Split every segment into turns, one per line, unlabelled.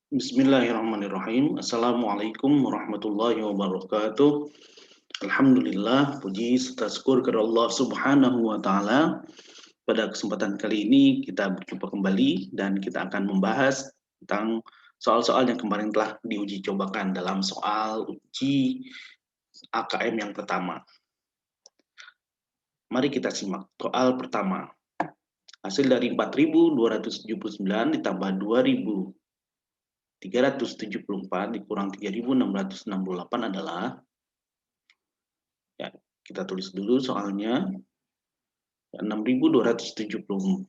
Bismillahirrahmanirrahim. Assalamualaikum warahmatullahi wabarakatuh. Alhamdulillah, puji serta syukur kepada Allah Subhanahu wa Ta'ala. Pada kesempatan kali ini, kita berjumpa kembali dan kita akan membahas tentang soal-soal yang kemarin telah diuji cobakan dalam soal uji AKM yang pertama. Mari kita simak soal pertama. Hasil dari 4.279 ditambah 2.374 dikurang 3.668 adalah, ya, kita tulis dulu soalnya. 6.279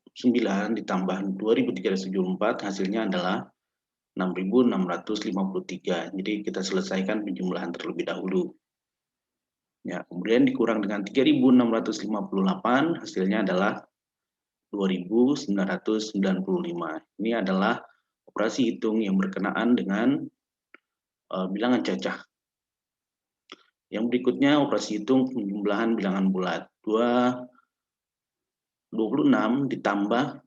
ditambah 2.374 hasilnya adalah 6.653. Jadi kita selesaikan penjumlahan terlebih dahulu. Ya, kemudian dikurang dengan 3.658 hasilnya adalah 2.995. Ini adalah operasi hitung yang berkenaan dengan bilangan cacah. Yang berikutnya operasi hitung penjumlahan bilangan bulat. 26 ditambah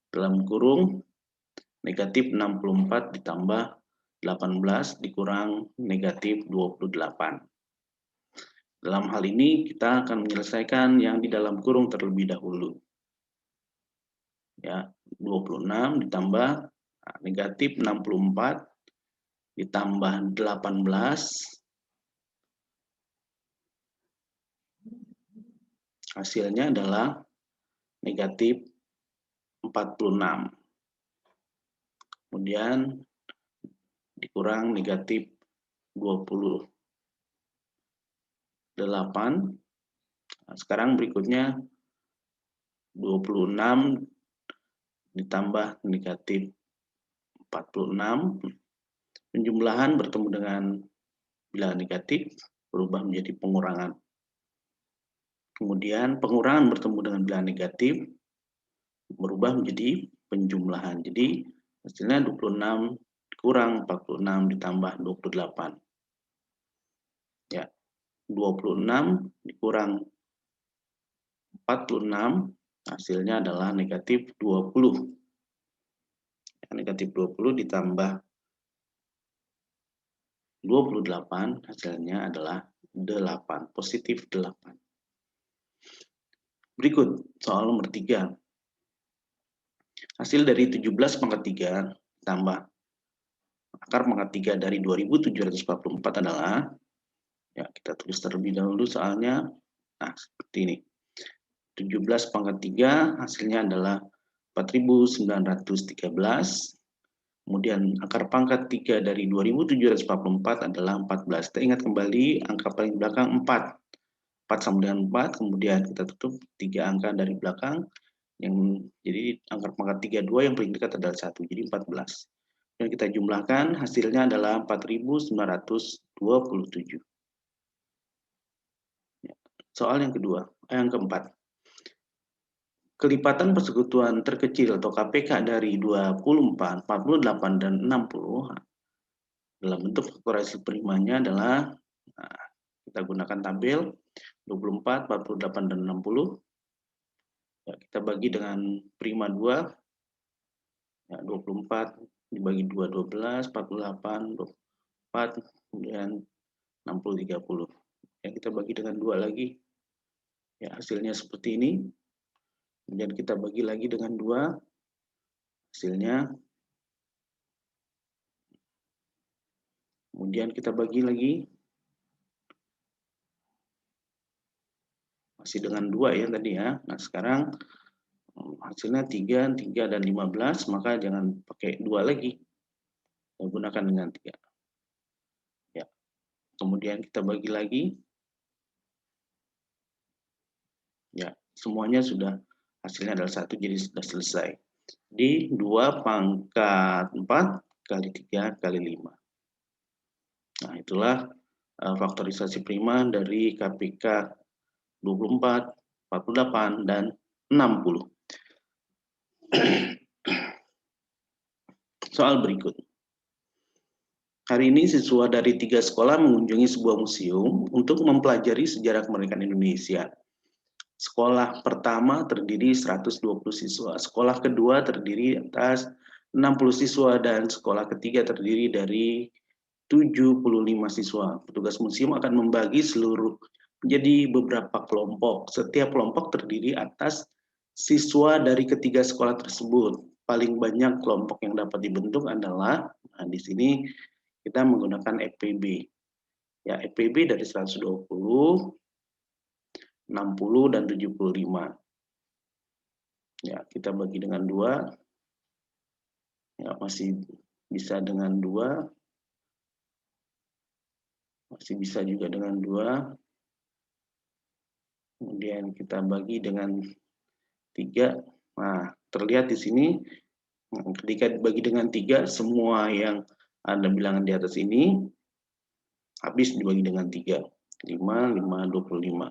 dalam kurung negatif 64 ditambah 18 dikurang negatif 28. Dalam hal ini kita akan menyelesaikan yang di dalam kurung terlebih dahulu. Ya, 26 ditambah negatif 64 ditambah 18 hasilnya adalah negatif 46. Kemudian dikurang negatif 28. Nah, sekarang berikutnya 26 ditambah negatif 46. Penjumlahan bertemu dengan bilangan negatif berubah menjadi pengurangan. Kemudian pengurangan bertemu dengan bilangan negatif berubah menjadi penjumlahan. Jadi hasilnya 26 kurang 46 ditambah 28. Ya, 26 dikurang 46 hasilnya adalah negatif 20. Ya, negatif 20 ditambah 28 hasilnya adalah 8, positif 8. Berikut soal nomor 3. Hasil dari 17 pangkat 3 tambah akar pangkat 3 dari 2.744 adalah, ya, kita tulis terlebih dahulu soalnya. Nah, seperti ini. 17 pangkat 3 hasilnya adalah 4.913. Kemudian akar pangkat 3 dari 2.744 adalah 14. Kita ingat kembali angka paling belakang 4. 4 sama dengan 4, kemudian kita tutup 3 angka dari belakang. Jadi angka pangkat 32 yang paling dekat adalah 1, jadi 14. Dan kita jumlahkan hasilnya adalah 4.927. Soal yang keempat. Kelipatan persekutuan terkecil atau KPK dari 24, 48, dan 60 dalam bentuk faktorisasi primanya adalah, nah, kita gunakan tabel 24, 48, dan 60. Ya, kita bagi dengan prima 2. Ya, 24 dibagi 2, 12, 48, 24, kemudian 60, 30. Ya, kita bagi dengan 2 lagi. Ya, hasilnya seperti ini. Kemudian kita bagi lagi dengan 2. Hasilnya. Kemudian kita bagi lagi. Masih dengan 2 ya tadi ya. Nah, sekarang hasilnya 3, 3, dan 15, maka jangan pakai 2 lagi. Kita gunakan dengan 3. Ya. Kemudian kita bagi lagi. Ya, semuanya sudah, hasilnya adalah 1, jadi sudah selesai. Di 2 pangkat 4 kali 3 kali 5. Nah, itulah faktorisasi prima dari KPK 24, 48, dan 60. Soal berikut. Hari ini siswa dari 3 sekolah mengunjungi sebuah museum untuk mempelajari sejarah kemerdekaan Indonesia. Sekolah pertama terdiri 120 siswa, sekolah kedua terdiri atas 60 siswa dan sekolah ketiga terdiri dari 75 siswa. Petugas museum akan membagi seluruh menjadi beberapa kelompok. Setiap kelompok terdiri atas siswa dari ketiga sekolah tersebut. Paling banyak kelompok yang dapat dibentuk adalah, nah di sini kita menggunakan FPB. Ya, FPB dari 120, 60, dan 75. Ya, kita bagi dengan 2. Ya, masih bisa dengan 2. Masih bisa juga dengan 2. Kemudian kita bagi dengan 3. Nah, terlihat di sini ketika dibagi dengan 3, semua yang ada bilangan di atas ini habis dibagi dengan 3. 5, 5, 25.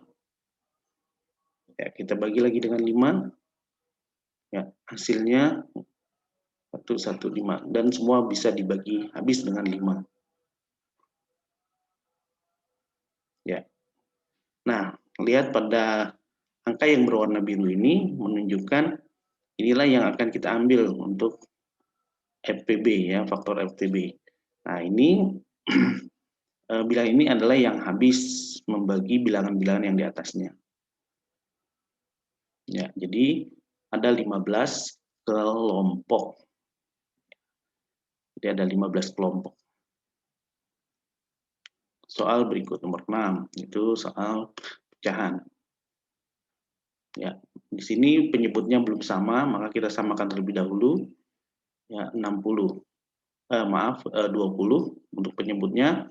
Ya, kita bagi lagi dengan 5. Ya, hasilnya 115. Dan semua bisa dibagi habis dengan 5. Ya. Nah, lihat pada angka yang berwarna biru ini menunjukkan inilah yang akan kita ambil untuk FPB, ya, faktor FPB. Nah, ini bilangan ini adalah yang habis membagi bilangan-bilangan yang di atasnya. Ya, jadi ada 15 kelompok. Jadi ada 15 kelompok. Soal berikut nomor 6, itu soal pecahan. Ya, di sini penyebutnya belum sama, maka kita samakan terlebih dahulu. Ya, 60. 20 untuk penyebutnya.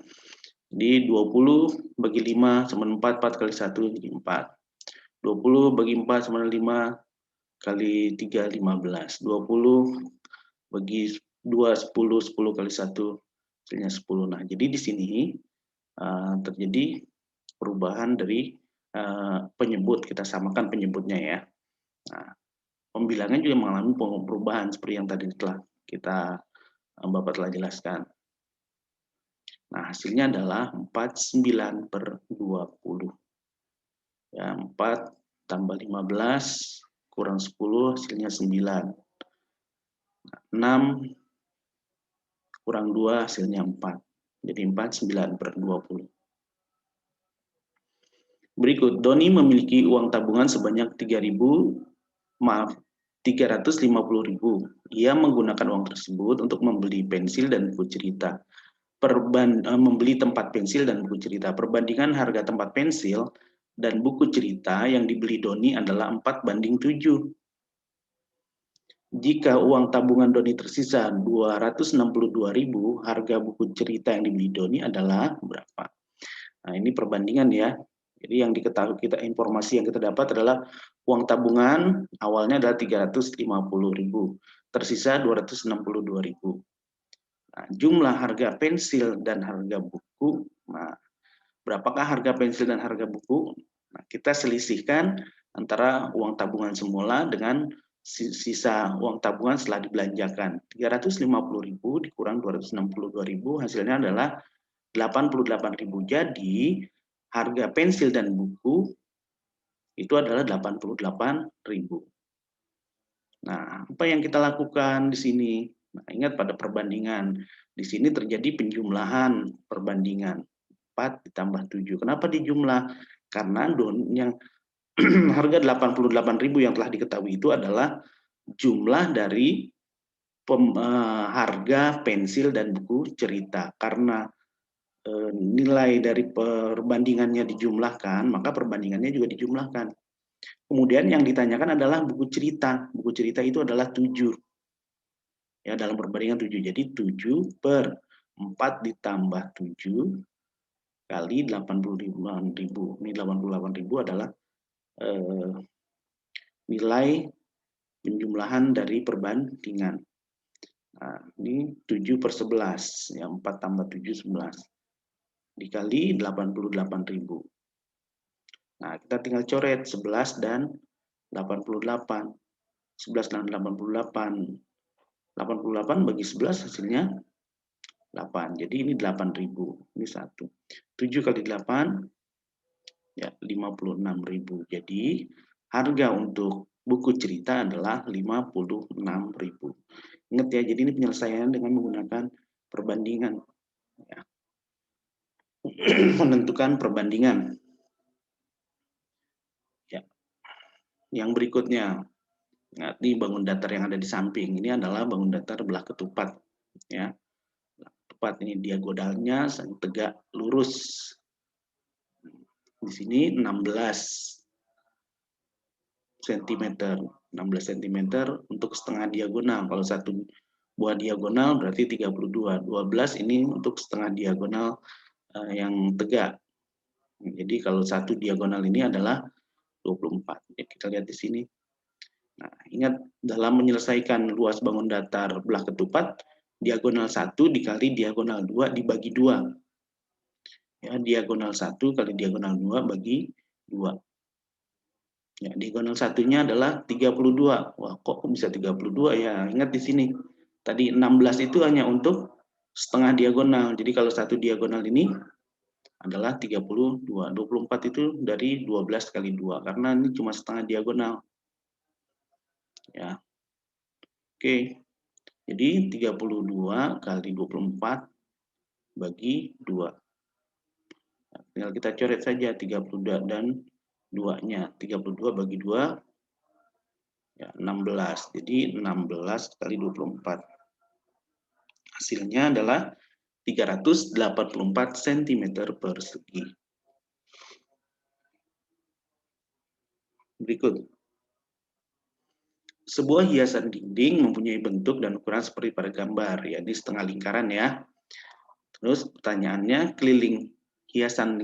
Di 20 bagi 5 sama 4, 4 kali 1 jadi 4. 20 bagi 4 sama 5 kali 3, 15. 20 bagi 2, 10, 10 kali 1 hasilnya 10. Nah, jadi di sini terjadi perubahan dari penyebut, kita samakan penyebutnya ya. Nah, pembilangan juga mengalami perubahan seperti yang tadi telah Bapak telah jelaskan. Nah, hasilnya adalah 49/20. Ya, 4 tambah 15 kurang 10 hasilnya 9. 6 kurang 2 hasilnya 4. Jadi 49/20. Berikut, Doni memiliki uang tabungan sebanyak 350.000. Ia menggunakan uang tersebut untuk membeli pensil dan buku cerita. Membeli tempat pensil dan buku cerita. Perbandingan harga tempat pensil dan buku cerita yang dibeli Doni adalah 4:7. Jika uang tabungan Doni tersisa 262.000, harga buku cerita yang dibeli Doni adalah berapa? Nah, ini perbandingan ya. Jadi yang diketahui informasi yang kita dapat adalah uang tabungan awalnya adalah 350.000, tersisa 262.000. Nah, jumlah harga pensil dan harga buku. Nah, berapakah harga pensil dan harga buku? Nah, kita selisihkan antara uang tabungan semula dengan sisa uang tabungan setelah dibelanjakan. 350.000 dikurang 262.000 hasilnya adalah 88.000. Jadi harga pensil dan buku itu adalah 88.000. Nah, apa yang kita lakukan di sini? Nah, ingat pada perbandingan. Di sini terjadi penjumlahan perbandingan. 4 ditambah 7. Kenapa dijumlah? Karena yang harga 88.000 yang telah diketahui itu adalah jumlah dari harga pensil dan buku cerita. Karena nilai dari perbandingannya dijumlahkan, maka perbandingannya juga dijumlahkan. Kemudian yang ditanyakan adalah buku cerita. Buku cerita itu adalah 7. Ya, dalam perbandingan 7. Jadi 7/4 ditambah 7 kali 85.000. Ini 88.000 adalah nilai penjumlahan dari perbandingan. Nah, ini 7/11. Ya, 4 tambah 7, 11. Dikali 88.000. Nah, kita tinggal coret 11 dan 88. 11 dan 88. 88 bagi 11 hasilnya 8. Jadi ini 8.000. Ini 1. 7 kali 8 ya 56.000. Jadi harga untuk buku cerita adalah 56.000. Ingat ya, jadi ini penyelesaian dengan menggunakan perbandingan. Ya. Menentukan perbandingan. Ya. Yang berikutnya, nah, ini bangun datar yang ada di samping. Ini adalah bangun datar belah ketupat. Ya. Tepat ini diagonalnya tegak lurus. Di sini 16 cm. 16 cm untuk setengah diagonal. Kalau satu buah diagonal berarti 32. 12 ini untuk setengah diagonal yang tegak. Jadi kalau satu diagonal ini adalah 24. Ya, kita lihat di sini. Nah, ingat dalam menyelesaikan luas bangun datar belah ketupat, diagonal 1 dikali diagonal 2 dibagi 2. Ya, diagonal 1 kali diagonal 2 bagi 2. Ya, diagonal satunya adalah 32. Wah, kok bisa 32 ya? Ingat di sini. Tadi 16 itu hanya untuk setengah diagonal. Jadi kalau satu diagonal ini adalah 32. 24 itu dari 12 kali 2 karena ini cuma setengah diagonal. Ya. Oke. Jadi 32 kali 24 bagi 2. Nah, tinggal kita coret saja 32 dan 2-nya. 32 bagi 2 ya 16. Jadi 16 kali 24. Hasilnya adalah 384 cm persegi. Berikut. Sebuah hiasan dinding mempunyai bentuk dan ukuran seperti pada gambar, yakni setengah lingkaran ya. Terus pertanyaannya, keliling hiasan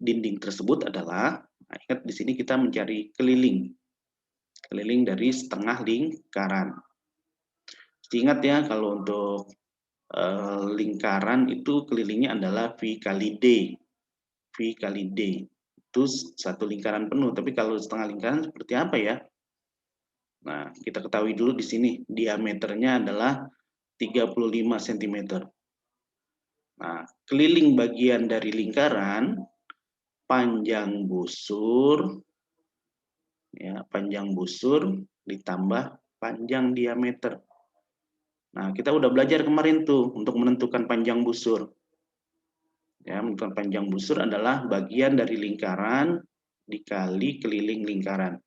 dinding tersebut adalah, nah ingat di sini kita mencari keliling. Keliling dari setengah lingkaran. Ingat ya, kalau untuk lingkaran itu kelilingnya adalah V kali D. V kali D. Itu satu lingkaran penuh. Tapi kalau setengah lingkaran seperti apa ya? Nah, kita ketahui dulu di sini. Diameternya adalah 35 cm. Nah, keliling bagian dari lingkaran, panjang busur, ya, panjang busur ditambah panjang diameter. Nah, kita udah belajar kemarin tuh untuk menentukan panjang busur. Ya, menentukan panjang busur adalah bagian dari lingkaran dikali keliling lingkaran.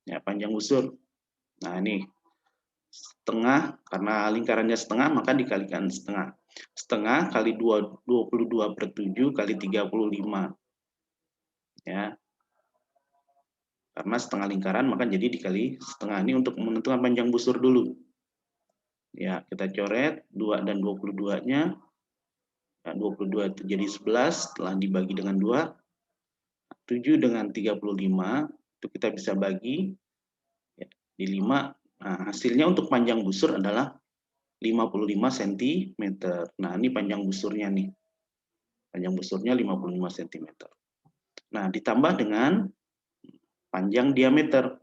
Ya, panjang busur. Nah, ini setengah, karena lingkarannya setengah, maka dikalikan setengah. Setengah kali 22/7 kali 35. Ya. Karena setengah lingkaran, maka jadi dikali setengah. Ini untuk menentukan panjang busur dulu. Ya, kita coret 2 dan 22-nya. Nah, 22 itu jadi 11, setelah dibagi dengan 2. 7 dengan 35, itu kita bisa bagi ya, di 5. Nah, hasilnya untuk panjang busur adalah 55 cm. Nah, ini panjang busurnya nih. Panjang busurnya 55 cm. Nah, ditambah dengan panjang diameter.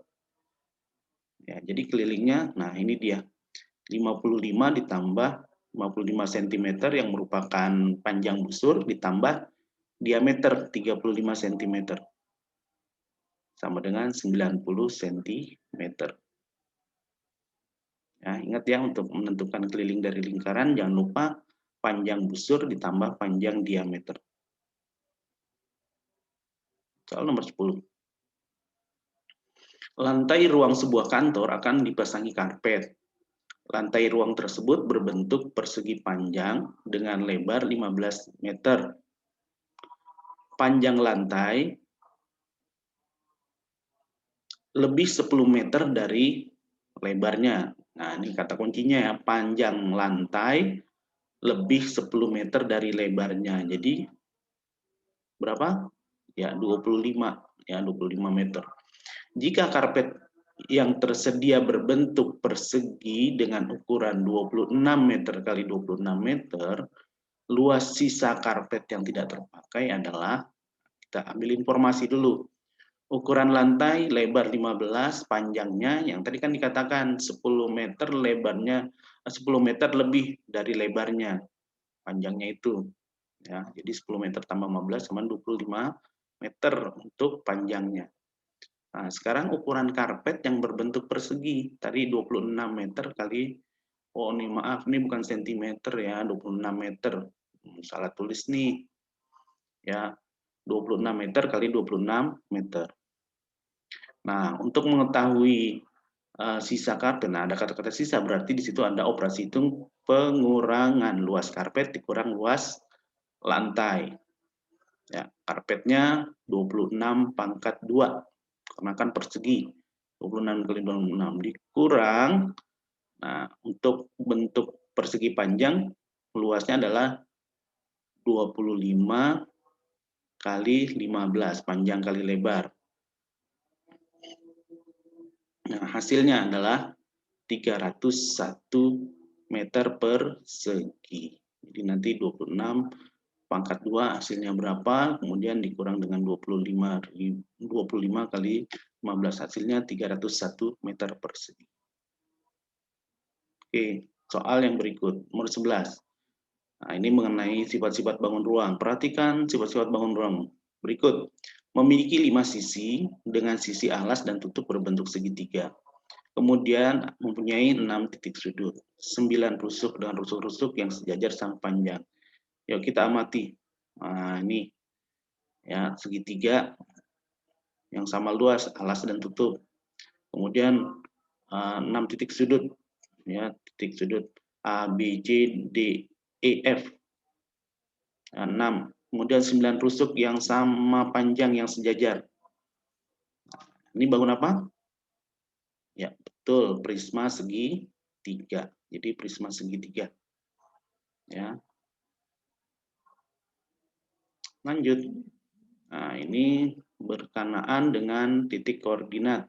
Ya, jadi kelilingnya, nah ini dia. 55 ditambah 55 cm yang merupakan panjang busur ditambah diameter 35 cm. Sama dengan 90 cm. Ya, ingat ya, untuk menentukan keliling dari lingkaran, jangan lupa panjang busur ditambah panjang diameter. Soal nomor 10. Lantai ruang sebuah kantor akan dipasangi karpet. Lantai ruang tersebut berbentuk persegi panjang dengan lebar 15 meter. Panjang lantai lebih 10 meter dari lebarnya. Nah, ini kata kuncinya ya, panjang lantai lebih 10 meter dari lebarnya. Jadi berapa? Ya, 25 ya, 25 meter. Jika karpet yang tersedia berbentuk persegi dengan ukuran 26 meter kali 26 meter, luas sisa karpet yang tidak terpakai adalah, kita ambil informasi dulu. Ukuran lantai lebar 15, panjangnya yang tadi kan dikatakan 10 meter lebarnya, 10 meter lebih dari lebarnya. Panjangnya itu. Ya, jadi 10 meter tambah 15 sama 25 meter untuk panjangnya. Nah, sekarang ukuran karpet yang berbentuk persegi, tadi 26 meter kali, oh ini maaf, ini bukan sentimeter ya, 26 meter. Salah tulis nih, ya, 26 meter kali 26 meter. Nah, untuk mengetahui sisa karpet, nah ada kata-kata sisa, berarti di situ ada operasi hitung pengurangan luas karpet dikurang luas lantai. Ya, karpetnya 26 pangkat 2, karena kan persegi, 26 kali 26 dikurang, nah untuk bentuk persegi panjang, luasnya adalah 25 kali 15, panjang kali lebar. Nah, hasilnya adalah 301 meter persegi. Jadi nanti 26 pangkat 2 hasilnya berapa, kemudian dikurang dengan 25 kali 15 hasilnya 301 meter persegi. Oke, soal yang berikut, nomor 11. Nah, ini mengenai sifat-sifat bangun ruang. Perhatikan sifat-sifat bangun ruang berikut. Memiliki 5 sisi dengan sisi alas dan tutup berbentuk segitiga. Kemudian mempunyai 6 titik sudut, 9 rusuk dengan rusuk-rusuk yang sejajar sama panjang. Yuk kita amati. Nah, ini ya segitiga yang sama luas, alas dan tutup. Kemudian 6 titik sudut, ya titik sudut A, B, C, D, E, F. 6. Kemudian 9 rusuk yang sama panjang yang sejajar. Ini bangun apa? Ya, betul, prisma segitiga. Jadi prisma segitiga. Ya. Lanjut. Nah, ini berkenaan dengan titik koordinat.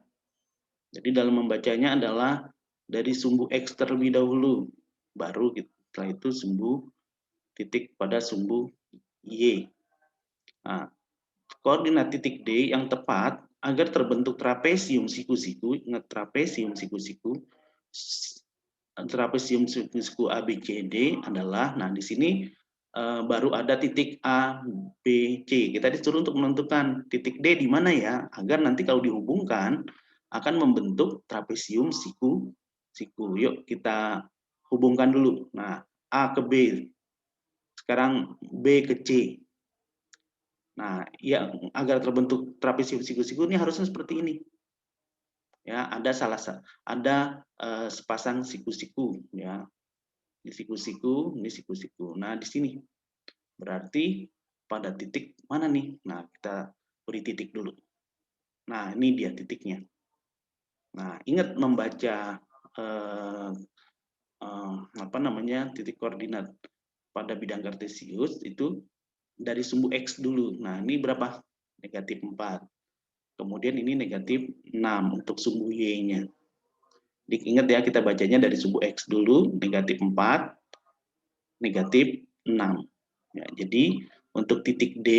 Jadi dalam membacanya adalah dari sumbu X terlebih dahulu. Baru setelah itu sumbu titik pada sumbu Y. Nah, koordinat titik D yang tepat agar terbentuk trapesium siku-siku, ingat trapesium siku-siku, trapesium siku-siku ABCD adalah, nah di sini baru ada titik A, B, C. Kita disuruh untuk menentukan titik D di mana ya, agar nanti kalau dihubungkan akan membentuk trapesium siku-siku. Yuk kita hubungkan dulu. Nah, A ke B, sekarang B ke C. Nah, ya agar terbentuk trapesium siku-siku ini harusnya seperti ini. Ya, ada sepasang siku-siku ya. Ini siku-siku, ini siku-siku. Nah, di sini berarti pada titik mana nih? Nah, kita beri titik dulu. Nah, ini dia titiknya. Nah, ingat membaca apa namanya titik koordinat pada bidang kartesius itu dari sumbu X dulu. Nah, ini berapa? Negatif 4. Kemudian ini negatif 6 untuk sumbu Y-nya. Ingat ya, kita bacanya dari sumbu X dulu, negatif 4, negatif 6. Ya, jadi untuk titik D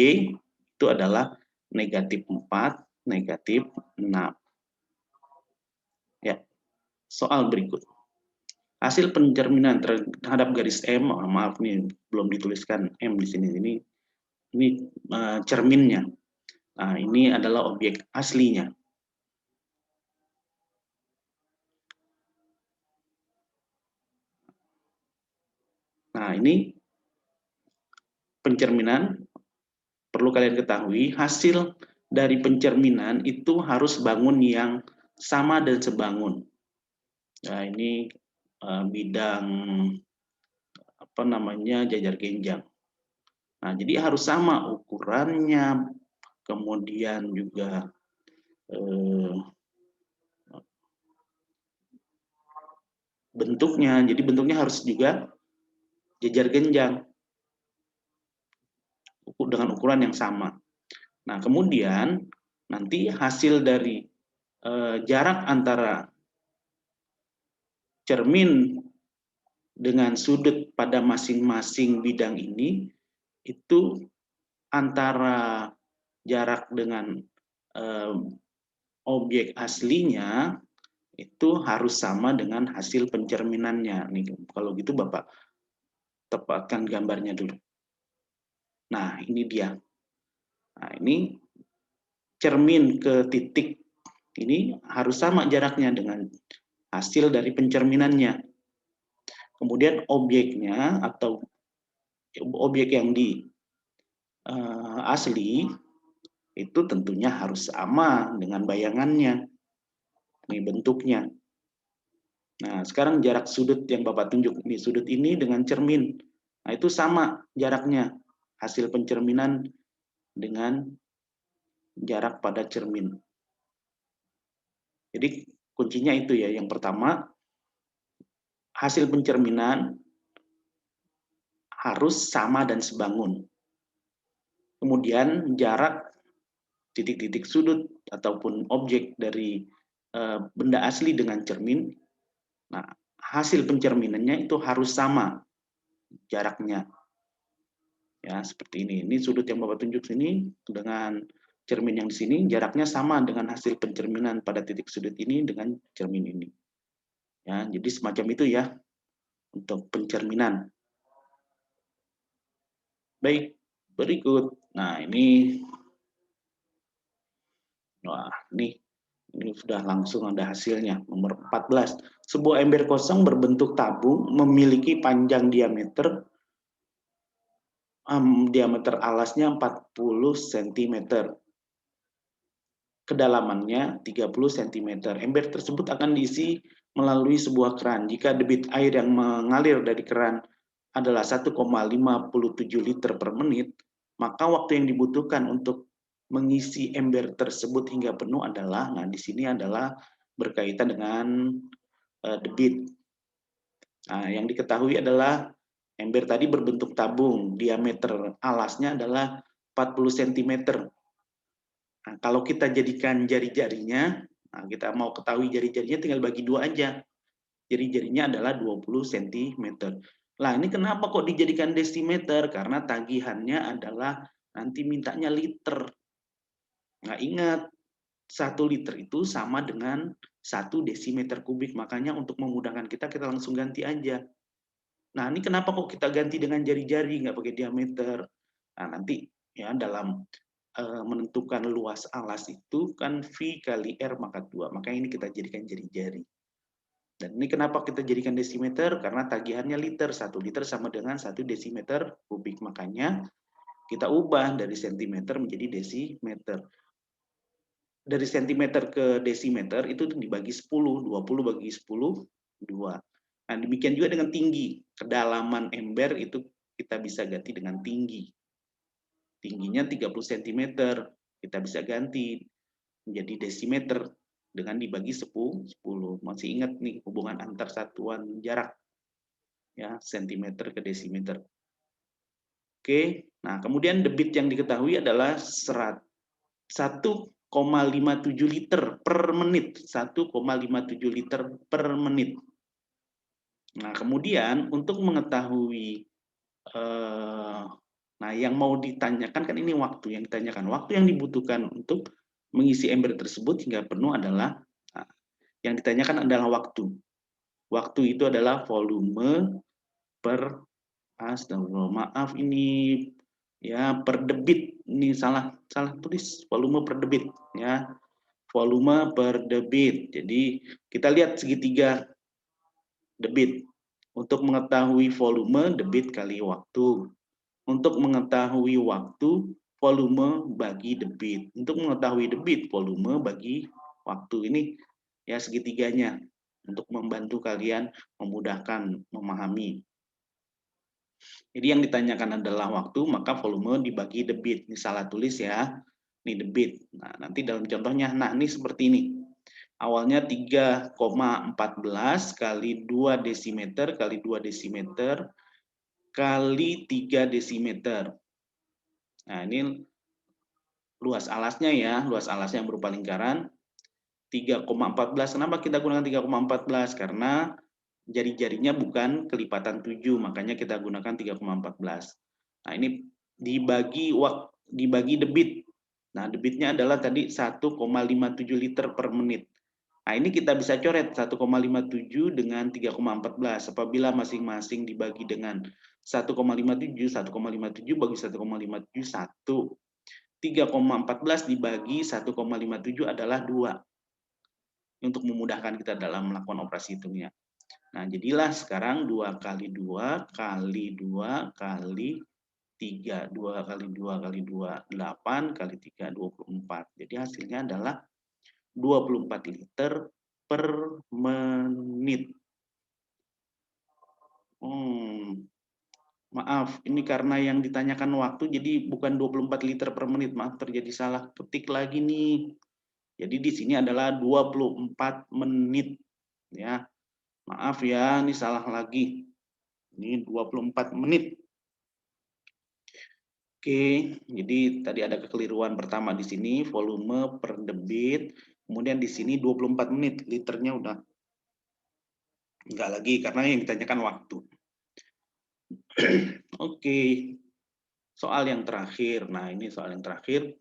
itu adalah negatif 4, negatif 6. Ya, soal berikut. Hasil pencerminan terhadap garis M, maaf nih belum dituliskan M di sini. Ini cerminnya. Nah, ini adalah objek aslinya. Nah, ini pencerminan, perlu kalian ketahui, hasil dari pencerminan itu harus bangun yang sama dan sebangun. Nah, ini bidang apa namanya jajar genjang. Nah, jadi harus sama ukurannya, kemudian juga bentuknya. Jadi bentuknya harus juga jajar genjang dengan ukuran yang sama. Nah, kemudian nanti hasil dari jarak antara cermin dengan sudut pada masing-masing bidang ini itu antara jarak dengan objek aslinya itu harus sama dengan hasil pencerminannya. Nih, kalau gitu Bapak tepatkan gambarnya dulu. Nah, ini dia. Nah, ini cermin ke titik Ini harus sama jaraknya dengan hasil dari pencerminannya. Kemudian objeknya atau objek yang di asli itu tentunya harus sama dengan bayangannya. Ini bentuknya. Nah, sekarang jarak sudut yang Bapak tunjuk di sudut ini dengan cermin. Nah, itu sama jaraknya. Hasil pencerminan dengan jarak pada cermin. Jadi kuncinya itu ya. Yang pertama, hasil pencerminan harus sama dan sebangun. Kemudian jarak titik-titik sudut ataupun objek dari benda asli dengan cermin. Nah, hasil pencerminannya itu harus sama jaraknya. Ya, seperti ini. Ini sudut yang Bapak tunjuk sini dengan cermin yang di sini, jaraknya sama dengan hasil pencerminan pada titik sudut ini dengan cermin ini. Ya, jadi semacam itu ya untuk pencerminan. Baik, berikut. Nah, wah, ini sudah langsung ada hasilnya. Nomor 14. Sebuah ember kosong berbentuk tabung memiliki panjang diameter alasnya 40 cm. Kedalamannya 30 cm. Ember tersebut akan diisi melalui sebuah keran. Jika debit air yang mengalir dari keran adalah 1,57 liter per menit, maka waktu yang dibutuhkan untuk mengisi ember tersebut hingga penuh adalah, nah di sini adalah berkaitan dengan debit. Nah, yang diketahui adalah ember tadi berbentuk tabung, diameter alasnya adalah 40 cm. Nah, kalau kita jadikan jari-jarinya, nah kita mau ketahui jari-jarinya tinggal bagi dua aja. Jari-jarinya adalah 20 cm. Nah, ini kenapa kok dijadikan desimeter? Karena tagihannya adalah nanti mintanya liter. Nah, ingat, 1 liter itu sama dengan 1 desimeter kubik. Makanya untuk memudahkan kita langsung ganti aja. Nah, ini kenapa kok kita ganti dengan jari-jari, nggak pakai diameter? Nah, nanti ya dalam menentukan luas alas itu kan V kali R pangkat 2. Maka ini kita jadikan jari-jari. Dan ini kenapa kita jadikan desimeter? Karena tagihannya liter. 1 liter sama dengan 1 desimeter kubik. Makanya kita ubah dari sentimeter menjadi desimeter. Dari sentimeter ke desimeter itu dibagi 10. 20 bagi 10, 2. Nah, demikian juga dengan tinggi. Kedalaman ember itu kita bisa ganti dengan tinggi. Tingginya 30 cm. Kita bisa ganti menjadi desimeter dengan dibagi 10. Masih ingat nih hubungan antar satuan jarak ya, sentimeter ke desimeter. Oke, nah kemudian debit yang diketahui adalah 1,57 liter per menit. 1,57 liter per menit. Nah, kemudian untuk mengetahui nah yang mau ditanyakan kan ini waktu yang ditanyakan. Waktu yang dibutuhkan untuk mengisi ember tersebut hingga penuh adalah, nah, yang ditanyakan adalah waktu. Waktu itu adalah volume per, maaf ini ya, per debit. Ini salah tulis, volume per debit ya. Volume per debit. Jadi kita lihat segitiga debit. Untuk mengetahui volume, debit kali waktu. Untuk mengetahui waktu, volume bagi debit. Untuk mengetahui debit, volume bagi waktu. Ini ya segitiganya untuk membantu kalian memudahkan memahami. Jadi yang ditanyakan adalah waktu, maka volume dibagi debit. Ini salah tulis ya. Ini debit. Nah, nanti dalam contohnya, nah ini seperti ini. Awalnya 3,14 kali 2 desimeter kali 2 desimeter kali 3 desimeter. Nah, ini luas alasnya ya, luas alasnya yang berupa lingkaran 3,14. Kenapa kita gunakan 3,14? Karena jari-jarinya bukan kelipatan 7, makanya kita gunakan 3,14. Nah, ini dibagi debit. Nah, debitnya adalah tadi 1,57 liter per menit. Nah, ini kita bisa coret 1,57 dengan 3,14. Apabila masing-masing dibagi dengan 1,57, 1,57 bagi 1,57, 1. 3,14 dibagi 1,57 adalah 2. untuk memudahkan kita dalam melakukan operasi hitungnya. Nah, jadilah sekarang 2 kali 2 kali 2 kali 3. 2 kali 2 kali 2, 8 kali 3, 24. Jadi hasilnya adalah 24 liter per menit. Maaf, ini karena yang ditanyakan waktu, jadi bukan 24 liter per menit. Maaf, terjadi salah ketik lagi nih. Jadi di sini adalah 24 menit. Ya, maaf ya, ini salah lagi. Ini 24 menit. Oke, jadi tadi ada kekeliruan pertama di sini, volume per debit. Kemudian di sini 24 menit, liternya udah enggak lagi, karena yang ditanyakan waktu. Oke, soal yang terakhir. Nah, ini soal yang terakhir.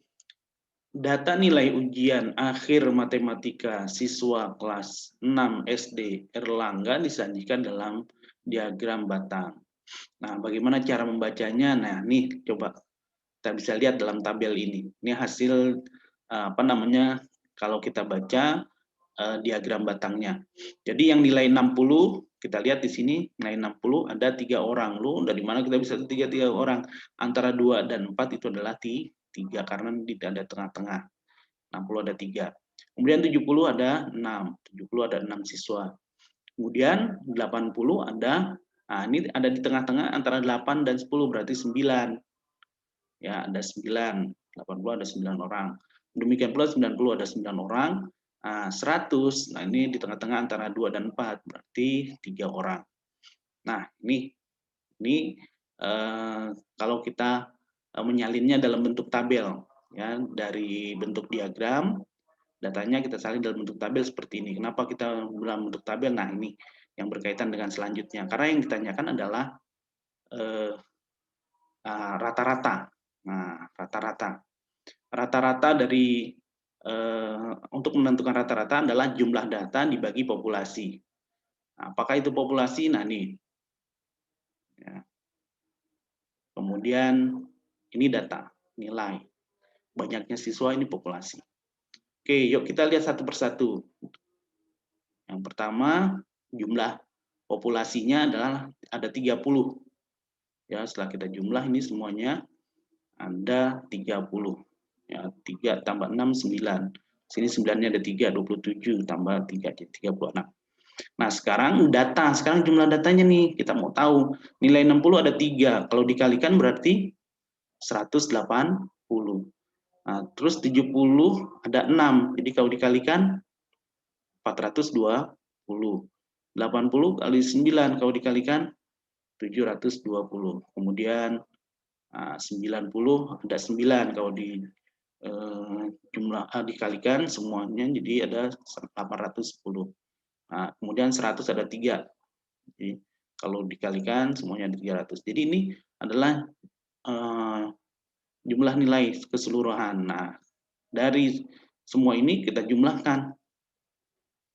Data nilai ujian akhir matematika siswa kelas 6 SD Erlangga disajikan dalam diagram batang. Nah, bagaimana cara membacanya? Nah, nih coba kita bisa lihat dalam tabel ini. Ini hasil kalau kita baca diagram batangnya. Jadi yang nilai 60, kita lihat di sini nilai 60 ada 3 orang. Lu dari mana kita bisa 3 orang? Antara 2 dan 4 itu adalah 3 karena tidak ada tengah-tengah. 60 ada 3. Kemudian 70 ada 6. 70 ada 6 siswa. Kemudian 80 ada, nah ini ada di tengah-tengah antara 8 dan 10 berarti 9. Ya, ada 9. 80 ada 9 orang. Demikian pula 90 ada 9 orang. Nah, 100, nah ini di tengah-tengah antara 2 dan 4 berarti 3 orang. Nah, ini kalau kita menyalinnya dalam bentuk tabel, ya, dari bentuk diagram, datanya kita salin dalam bentuk tabel seperti ini. Kenapa kita dalam bentuk tabel? Nah, ini yang berkaitan dengan selanjutnya. Karena yang ditanyakan adalah rata-rata. Nah, rata-rata. Rata-rata dari untuk menentukan rata-rata adalah jumlah data dibagi populasi. Nah, apakah itu populasi? Nah, ini. Ya. Kemudian ini data, nilai. Banyaknya siswa ini populasi. Oke, yuk kita lihat satu persatu. Yang pertama, jumlah populasinya adalah ada 30. Ya, setelah kita jumlah ini semuanya ada 30. Ya, 3 tambah 6, 9. Sini 9-nya ada 3, 27 tambah 3, jadi 36. Nah, sekarang jumlah datanya nih, kita mau tahu. Nilai 60 ada 3, kalau dikalikan berarti 180. Nah, terus 70 ada 6, jadi kalau dikalikan 420. 80 kali 9 kalau dikalikan 720. Kemudian 90 ada 9 kalau di jumlah dikalikan semuanya jadi ada 810. Nah, kemudian 100 ada 3. Jadi kalau dikalikan semuanya ada 300. Jadi ini adalah jumlah nilai keseluruhan. Nah, dari semua ini kita jumlahkan.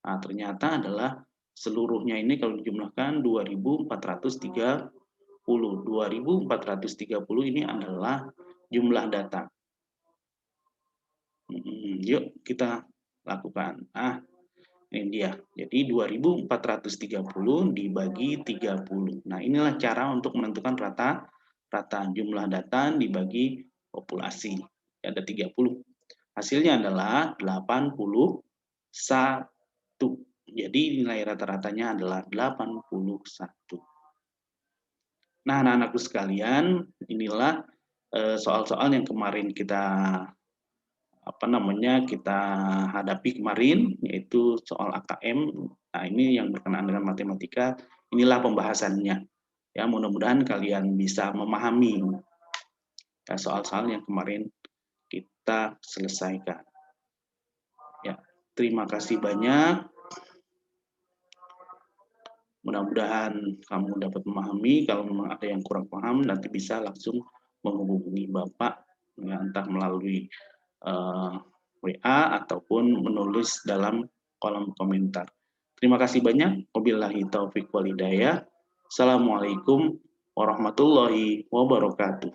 Nah, ternyata adalah seluruhnya ini kalau dijumlahkan 2430. 2430 ini adalah jumlah data. Yuk kita lakukan. Ini dia. Jadi 2430 dibagi 30. Nah, inilah cara untuk menentukan rata jumlah data dibagi populasi. Ada 30. Hasilnya adalah 81. Jadi nilai rata-ratanya adalah 81. Nah, anak-anakku sekalian, inilah soal-soal yang kemarin kita kita hadapi kemarin, yaitu soal AKM. Nah, ini yang berkenaan dengan matematika, inilah pembahasannya. Ya, mudah-mudahan kalian bisa memahami soal-soal yang kemarin kita selesaikan. Ya, terima kasih banyak. Mudah-mudahan kamu dapat memahami. Kalau memang ada yang kurang paham, nanti bisa langsung menghubungi Bapak, ya, entah melalui WA ataupun menulis dalam kolom komentar. Terima kasih banyak. Wabillahi taufiq wal hidayah. Assalamualaikum warahmatullahi wabarakatuh.